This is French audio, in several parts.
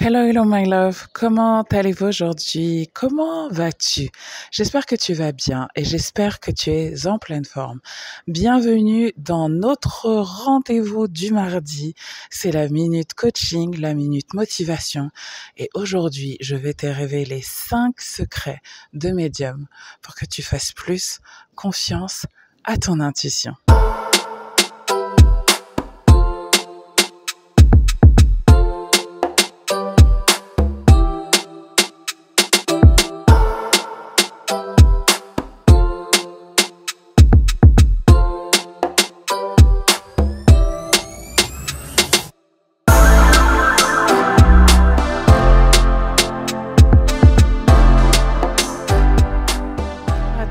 Hello, hello, my love. Comment allez-vous aujourd'hui? Comment vas-tu? J'espère que tu vas bien et j'espère que tu es en pleine forme. Bienvenue dans notre rendez-vous du mardi. C'est la minute coaching, la minute motivation. Et aujourd'hui, je vais te révéler 5 secrets de médium pour que tu fasses plus confiance à ton intuition.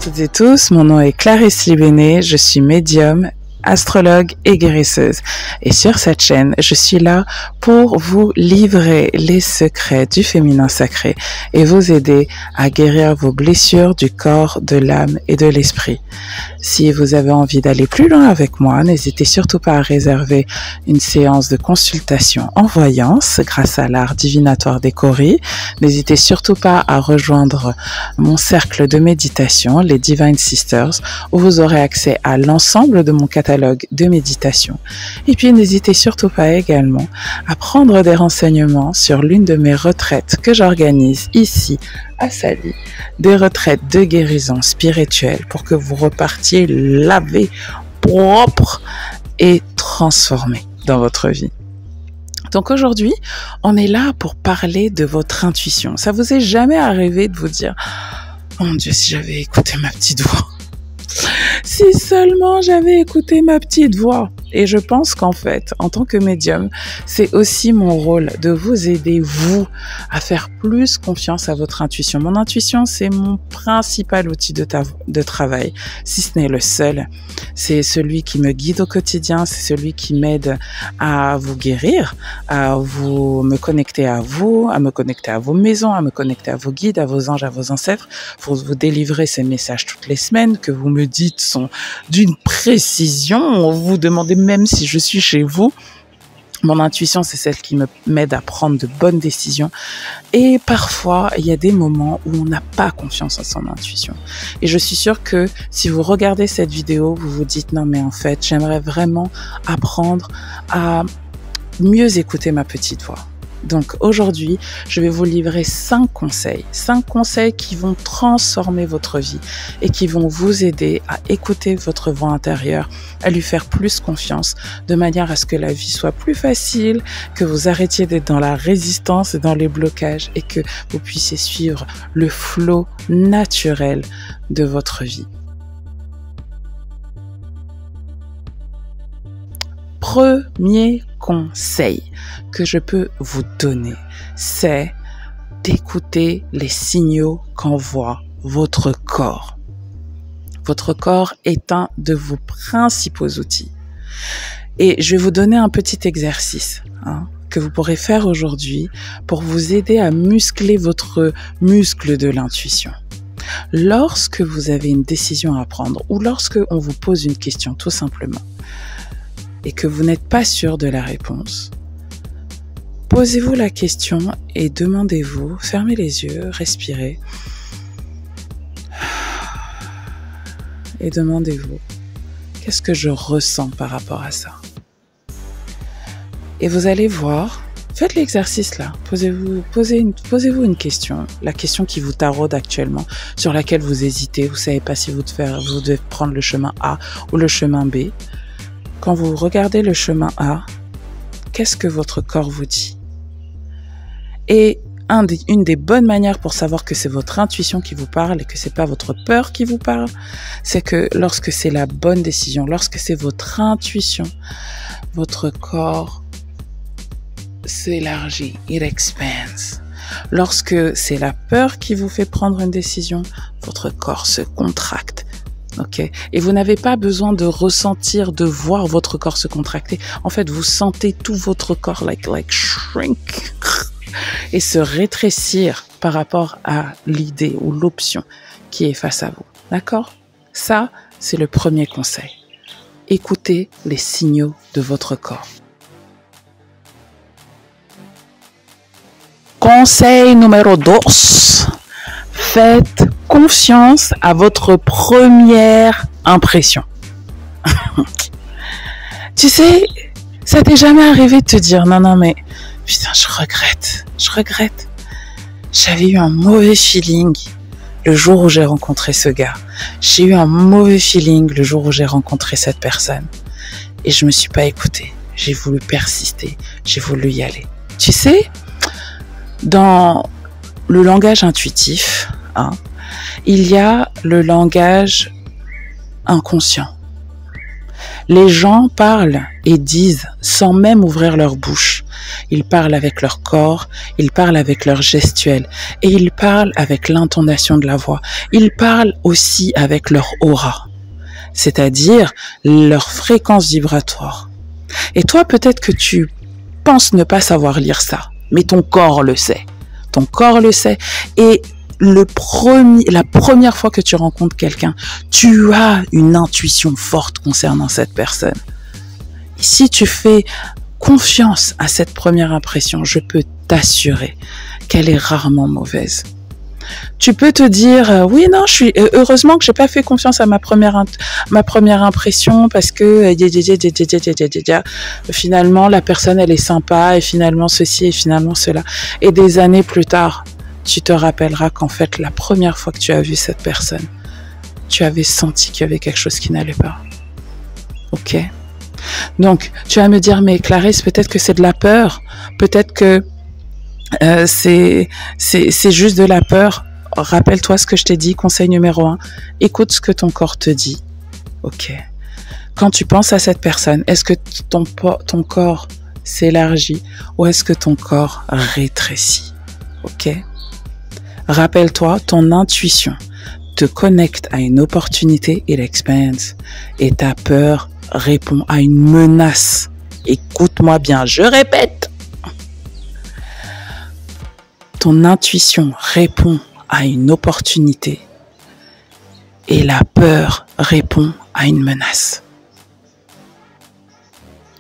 Toutes et tous, mon nom est Clarisse Libéné, je suis médium, astrologue et guérisseuse. Et sur cette chaîne, je suis là pour vous livrer les secrets du féminin sacré et vous aider à guérir vos blessures du corps, de l'âme et de l'esprit. Si vous avez envie d'aller plus loin avec moi, n'hésitez surtout pas à réserver une séance de consultation en voyance grâce à l'art divinatoire des Coris. N'hésitez surtout pas à rejoindre mon cercle de méditation, les Divine Sisters, où vous aurez accès à l'ensemble de mon catalogue de méditation. Et puis n'hésitez surtout pas également à prendre des renseignements sur l'une de mes retraites que j'organise ici à Sali, des retraites de guérison spirituelle pour que vous repartiez lavé, propre et transformé dans votre vie. Donc aujourd'hui, on est là pour parler de votre intuition. Ça vous est jamais arrivé de vous dire « Mon Dieu, si j'avais écouté ma petite voix !» Si seulement j'avais écouté ma petite voix. Et je pense qu'en fait, en tant que médium, c'est aussi mon rôle de vous aider, vous, à faire plus confiance à votre intuition. Mon intuition, c'est mon principal outil de travail, si ce n'est le seul. C'est celui qui me guide au quotidien, c'est celui qui m'aide à vous guérir, à vous me connecter à vous, à me connecter à vos maisons, à me connecter à vos guides, à vos anges, à vos ancêtres, pour vous délivrer ces messages toutes les semaines que vous me dites sont d'une précision. Vous demandez même si je suis chez vous. Mon intuition, c'est celle qui m'aide à prendre de bonnes décisions. Et parfois, il y a des moments où on n'a pas confiance en son intuition. Et je suis sûre que si vous regardez cette vidéo, vous vous dites, non mais en fait, j'aimerais vraiment apprendre à mieux écouter ma petite voix. Donc aujourd'hui, je vais vous livrer 5 conseils qui vont transformer votre vie et qui vont vous aider à écouter votre voix intérieure, à lui faire plus confiance, de manière à ce que la vie soit plus facile, que vous arrêtiez d'être dans la résistance et dans les blocages et que vous puissiez suivre le flot naturel de votre vie. Premier conseil que je peux vous donner, c'est d'écouter les signaux qu'envoie votre corps. Votre corps est un de vos principaux outils. Et je vais vous donner un petit exercice que vous pourrez faire aujourd'hui pour vous aider à muscler votre muscle de l'intuition. Lorsque vous avez une décision à prendre ou lorsque on vous pose une question tout simplement, et que vous n'êtes pas sûr de la réponse, posez-vous la question et demandez-vous, fermez les yeux, respirez, et demandez-vous, qu'est-ce que je ressens par rapport à ça? Et vous allez voir, faites l'exercice là, posez-vous une question, la question qui vous taraude actuellement, sur laquelle vous hésitez, vous ne savez pas si vous devez prendre le chemin A ou le chemin B. Quand vous regardez le chemin A, qu'est-ce que votre corps vous dit? Et une des bonnes manières pour savoir que c'est votre intuition qui vous parle et que c'est pas votre peur qui vous parle, c'est que lorsque c'est la bonne décision, lorsque c'est votre intuition, votre corps s'élargit, it expands. Lorsque c'est la peur qui vous fait prendre une décision, votre corps se contracte. Okay. Et vous n'avez pas besoin de ressentir, de voir votre corps se contracter. En fait, vous sentez tout votre corps like shrink et se rétrécir par rapport à l'idée ou l'option qui est face à vous. D'accord? Ça, c'est le premier conseil. Écoutez les signaux de votre corps. Conseil numéro 2. Faites confiance à votre première impression. Tu sais, ça t'est jamais arrivé de te dire, non, mais putain, je regrette. J'avais eu un mauvais feeling le jour où j'ai rencontré ce gars. J'ai eu un mauvais feeling le jour où j'ai rencontré cette personne. Et je me suis pas écoutée. J'ai voulu persister. J'ai voulu y aller. Tu sais, dans le langage intuitif, il y a le langage inconscient. Les gens parlent et disent sans même ouvrir leur bouche. Ils parlent avec leur corps, ils parlent avec leur gestuelle et ils parlent avec l'intonation de la voix. Ils parlent aussi avec leur aura, c'est-à-dire leur fréquence vibratoire. Et toi, peut-être que tu penses ne pas savoir lire ça, mais ton corps le sait. Ton corps le sait. Et la première fois que tu rencontres quelqu'un, tu as une intuition forte concernant cette personne. Et si tu fais confiance à cette première impression, je peux t'assurer qu'elle est rarement mauvaise. Tu peux te dire, oui, non, heureusement que j'ai pas fait confiance à ma première impression parce que finalement la personne elle est sympa et finalement ceci et finalement cela. Et des années plus tard, tu te rappelleras qu'en fait, la première fois que tu as vu cette personne, tu avais senti qu'il y avait quelque chose qui n'allait pas. Ok? Donc, tu vas me dire, mais Clarisse, peut-être que c'est de la peur. Peut-être que c'est juste de la peur. Rappelle-toi ce que je t'ai dit, conseil numéro 1. Écoute ce que ton corps te dit. Ok? Quand tu penses à cette personne, est-ce que ton corps s'élargit ou est-ce que ton corps rétrécit? Ok? Rappelle-toi, ton intuition te connecte à une opportunité et l'expérience. Et ta peur répond à une menace. Écoute-moi bien, je répète. Ton intuition répond à une opportunité et la peur répond à une menace.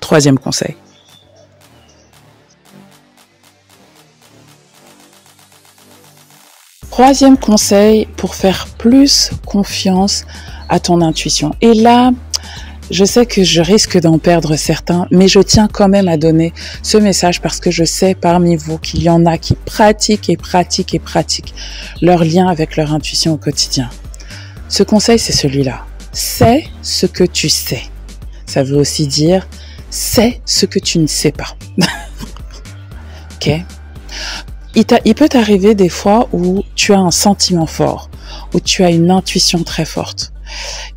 3e conseil. Troisième conseil pour faire plus confiance à ton intuition. Et là, je sais que je risque d'en perdre certains, mais je tiens quand même à donner ce message parce que je sais parmi vous qu'il y en a qui pratiquent leur lien avec leur intuition au quotidien. Ce conseil, c'est celui-là. Sais ce que tu sais. Ça veut aussi dire, sais ce que tu ne sais pas. Ok? Il peut t'arriver des fois où tu as un sentiment fort, où tu as une intuition très forte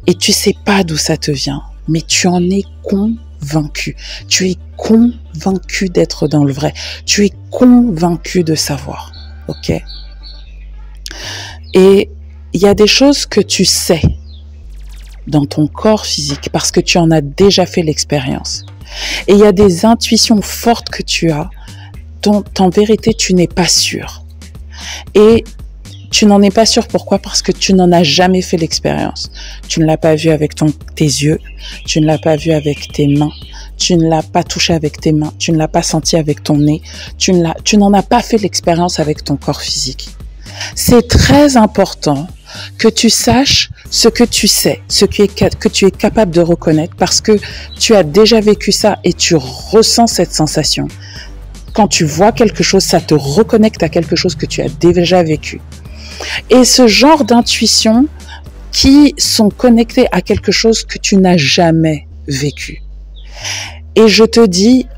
et tu sais pas d'où ça te vient, mais tu en es convaincu. Tu es convaincu d'être dans le vrai. Tu es convaincu de savoir. Ok? Et il y a des choses que tu sais dans ton corps physique parce que tu en as déjà fait l'expérience. Et il y a des intuitions fortes que tu as dont en vérité tu n'es pas sûr. Et tu n'en es pas sûr, pourquoi? Parce que tu n'en as jamais fait l'expérience. Tu ne l'as pas vu avec tes yeux, tu ne l'as pas vu avec tes mains, tu ne l'as pas touché avec tes mains, tu ne l'as pas senti avec ton nez, tu n'en as pas fait l'expérience avec ton corps physique. C'est très important que tu saches ce que tu sais, que tu es capable de reconnaître parce que tu as déjà vécu ça et tu ressens cette sensation. Quand tu vois quelque chose, ça te reconnecte à quelque chose que tu as déjà vécu. Et ce genre d'intuition qui sont connectées à quelque chose que tu n'as jamais vécu. Et je te dis,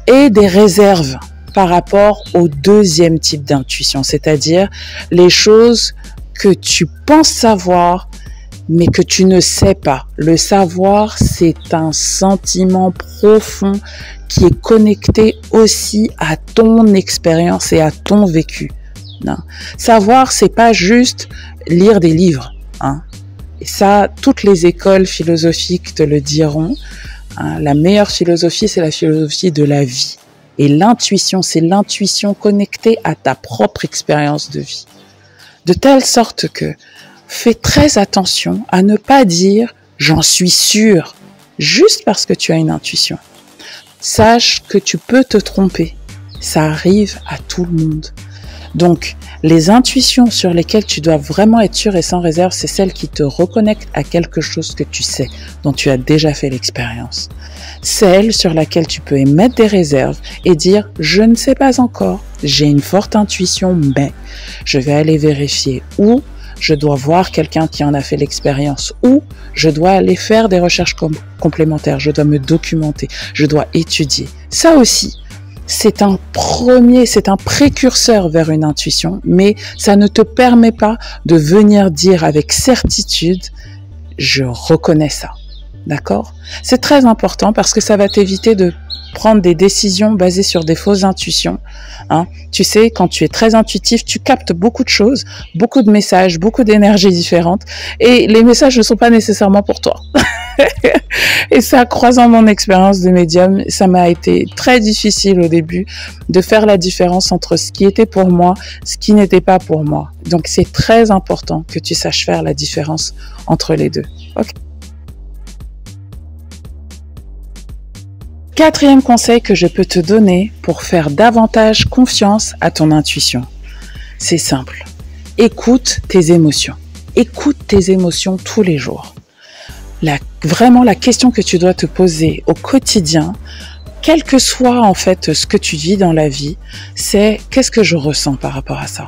aie des réserves par rapport au deuxième type d'intuition, c'est-à-dire les choses que tu penses savoir, mais que tu ne sais pas. Le savoir, c'est un sentiment profond qui est connecté aussi à ton expérience et à ton vécu. Non. Savoir, c'est pas juste lire des livres. Et ça, toutes les écoles philosophiques te le diront. La meilleure philosophie, c'est la philosophie de la vie. Et l'intuition, c'est l'intuition connectée à ta propre expérience de vie. De telle sorte que fais très attention à ne pas dire « j'en suis sûr » juste parce que tu as une intuition. Sache que tu peux te tromper. Ça arrive à tout le monde. Donc, les intuitions sur lesquelles tu dois vraiment être sûr et sans réserve, c'est celles qui te reconnectent à quelque chose que tu sais, dont tu as déjà fait l'expérience. Celles sur laquelle tu peux émettre des réserves et dire « je ne sais pas encore, j'ai une forte intuition, mais je vais aller vérifier » ou je dois voir quelqu'un qui en a fait l'expérience, ou je dois aller faire des recherches complémentaires, je dois me documenter, je dois étudier. Ça aussi, c'est un précurseur vers une intuition, mais ça ne te permet pas de venir dire avec certitude, je reconnais ça. D'accord? C'est très important parce que ça va t'éviter de prendre des décisions basées sur des fausses intuitions. Hein. Tu sais, quand tu es très intuitif, tu captes beaucoup de choses, beaucoup de messages, beaucoup d'énergies différentes, et les messages ne sont pas nécessairement pour toi. Et ça, croisant mon expérience de médium, ça m'a été très difficile au début de faire la différence entre ce qui était pour moi, ce qui n'était pas pour moi. Donc, c'est très important que tu saches faire la différence entre les deux. Ok. Quatrième conseil que je peux te donner pour faire davantage confiance à ton intuition. C'est simple. Écoute tes émotions. Écoute tes émotions tous les jours. Vraiment, la question que tu dois te poser au quotidien, quel que soit en fait ce que tu vis dans la vie, c'est qu'est-ce que je ressens par rapport à ça?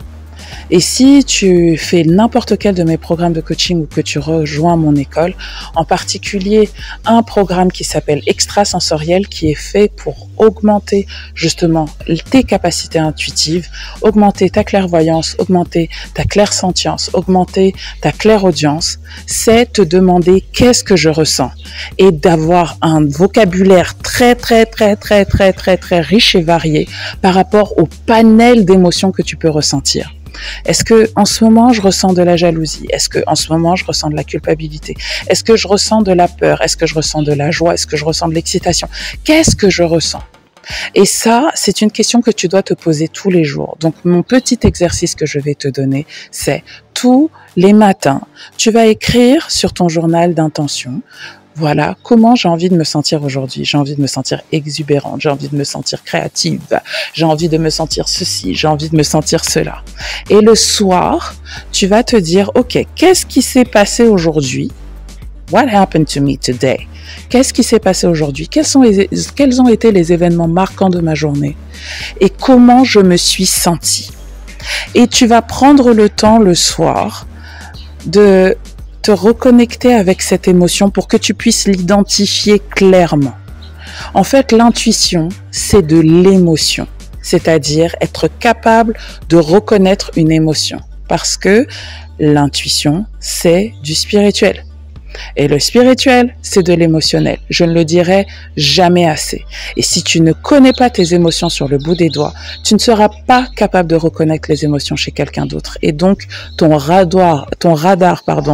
Et si tu fais n'importe quel de mes programmes de coaching ou que tu rejoins mon école, en particulier un programme qui s'appelle Extrasensoriel, qui est fait pour augmenter justement tes capacités intuitives, augmenter ta clairvoyance, augmenter ta clairsentience, augmenter ta clairaudience, c'est te demander qu'est-ce que je ressens et d'avoir un vocabulaire très riche et varié par rapport au panel d'émotions que tu peux ressentir. Est-ce que en ce moment je ressens de la jalousie? Est-ce que en ce moment je ressens de la culpabilité? Est-ce que je ressens de la peur? Est-ce que je ressens de la joie? Est-ce que je ressens de l'excitation? Qu'est-ce que je ressens? Et ça, c'est une question que tu dois te poser tous les jours. Donc, mon petit exercice que je vais te donner, c'est tous les matins, tu vas écrire sur ton journal d'intention. Voilà, comment j'ai envie de me sentir aujourd'hui. J'ai envie de me sentir exubérante, j'ai envie de me sentir créative, j'ai envie de me sentir ceci, j'ai envie de me sentir cela. Et le soir, tu vas te dire, ok, qu'est-ce qui s'est passé aujourd'hui? What happened to me today? Qu'est-ce qui s'est passé aujourd'hui? Quels ont été les événements marquants de ma journée? Et comment je me suis sentie? Et tu vas prendre le temps le soir de te reconnecter avec cette émotion pour que tu puisses l'identifier clairement. En fait, l'intuition, c'est de l'émotion, c'est-à-dire être capable de reconnaître une émotion, parce que l'intuition, c'est du spirituel. Et le spirituel, c'est de l'émotionnel. Je ne le dirai jamais assez. Et si tu ne connais pas tes émotions sur le bout des doigts, tu ne seras pas capable de reconnaître les émotions chez quelqu'un d'autre. Et donc, ton radar,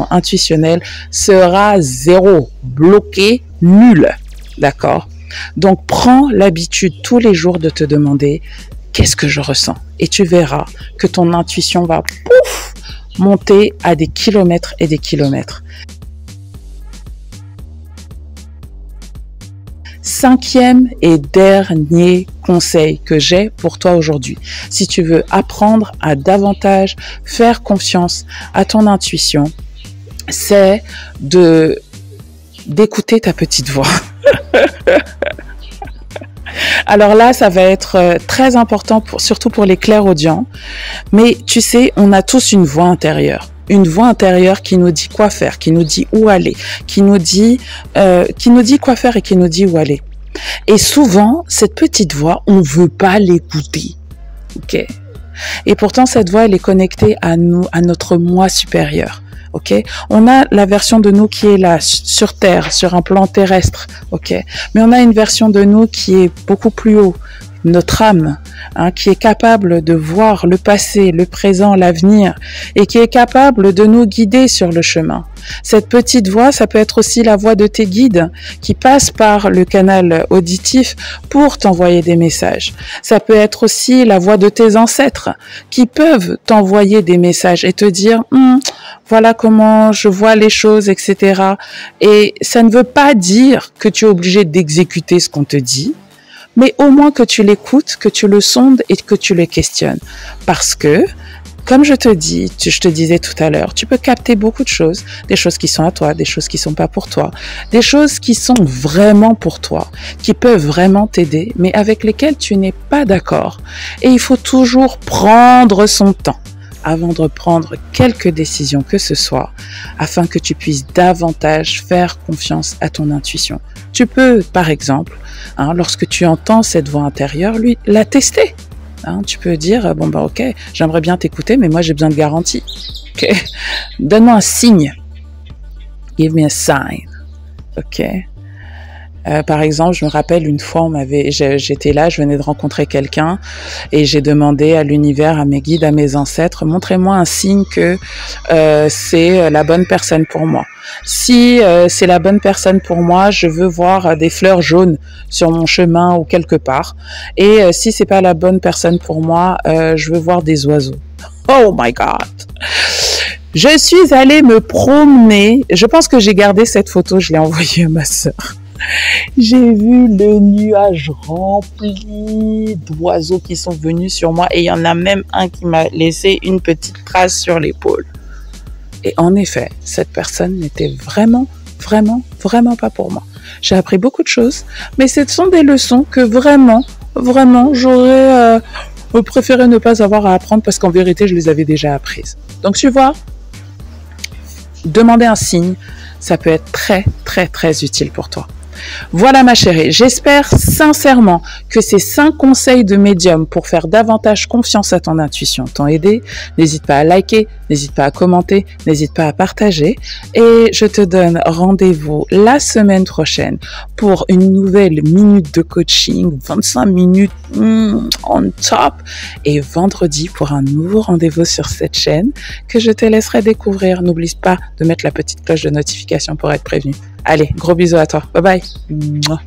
intuitionnel sera zéro, bloqué, nul. D'accord? Donc, prends l'habitude tous les jours de te demander qu'est-ce que je ressens? Et tu verras que ton intuition va monter à des kilomètres et des kilomètres. Cinquième et dernier conseil que j'ai pour toi aujourd'hui. Si tu veux apprendre à davantage faire confiance à ton intuition, c'est d'écouter ta petite voix. Alors là, ça va être très important, surtout pour les clairaudients. Mais tu sais, on a tous une voix intérieure. Une voix intérieure qui nous dit quoi faire, qui nous dit où aller, qui nous dit quoi faire et qui nous dit où aller. Et souvent, cette petite voix, on veut pas l'écouter. Ok? Et pourtant, cette voix, elle est connectée à nous, à notre moi supérieur. Ok? On a la version de nous qui est là, sur Terre, sur un plan terrestre. Ok? Mais on a une version de nous qui est beaucoup plus haut. Notre âme, qui est capable de voir le passé, le présent, l'avenir, et qui est capable de nous guider sur le chemin. Cette petite voix, ça peut être aussi la voix de tes guides qui passent par le canal auditif pour t'envoyer des messages. Ça peut être aussi la voix de tes ancêtres qui peuvent t'envoyer des messages et te dire voilà comment je vois les choses, etc. Et ça ne veut pas dire que tu es obligé d'exécuter ce qu'on te dit. mais au moins que tu l'écoutes, que tu le sondes et que tu le questionnes. Parce que, comme je te disais tout à l'heure, tu peux capter beaucoup de choses, des choses qui sont à toi, des choses qui sont pas pour toi, des choses qui sont vraiment pour toi, qui peuvent vraiment t'aider, mais avec lesquelles tu n'es pas d'accord. Et il faut toujours prendre son temps avant de prendre quelque décision que ce soit, afin que tu puisses davantage faire confiance à ton intuition. Tu peux, par exemple, lorsque tu entends cette voix intérieure, la tester. Tu peux dire, bon bah ok, j'aimerais bien t'écouter, mais moi j'ai besoin de garantie. Ok, donne-moi un signe. Give me a sign. Ok. Par exemple, je me rappelle une fois, j'étais là, je venais de rencontrer quelqu'un et j'ai demandé à l'univers, à mes guides, à mes ancêtres, montrez-moi un signe que c'est la bonne personne pour moi. Si c'est la bonne personne pour moi, je veux voir des fleurs jaunes sur mon chemin ou quelque part. Et si c'est pas la bonne personne pour moi, je veux voir des oiseaux. Oh my God! Je suis allée me promener. Je pense que j'ai gardé cette photo, je l'ai envoyée à ma sœur. J'ai vu le nuage rempli d'oiseaux qui sont venus sur moi et il y en a même un qui m'a laissé une petite trace sur l'épaule. Et en effet, cette personne n'était vraiment pas pour moi. J'ai appris beaucoup de choses, mais ce sont des leçons que vraiment, j'aurais préféré ne pas avoir à apprendre parce qu'en vérité, je les avais déjà apprises. Donc, tu vois, demander un signe, ça peut être très utile pour toi. Voilà ma chérie, j'espère sincèrement que ces 5 conseils de médium pour faire davantage confiance à ton intuition t'ont aidé. N'hésite pas à liker, n'hésite pas à commenter, n'hésite pas à partager et je te donne rendez-vous la semaine prochaine pour une nouvelle minute de coaching, 25 minutes on top et vendredi pour un nouveau rendez-vous sur cette chaîne que je te laisserai découvrir. N'oublie pas de mettre la petite cloche de notification pour être prévenu. Allez, gros bisous à toi. Bye bye. Mouah.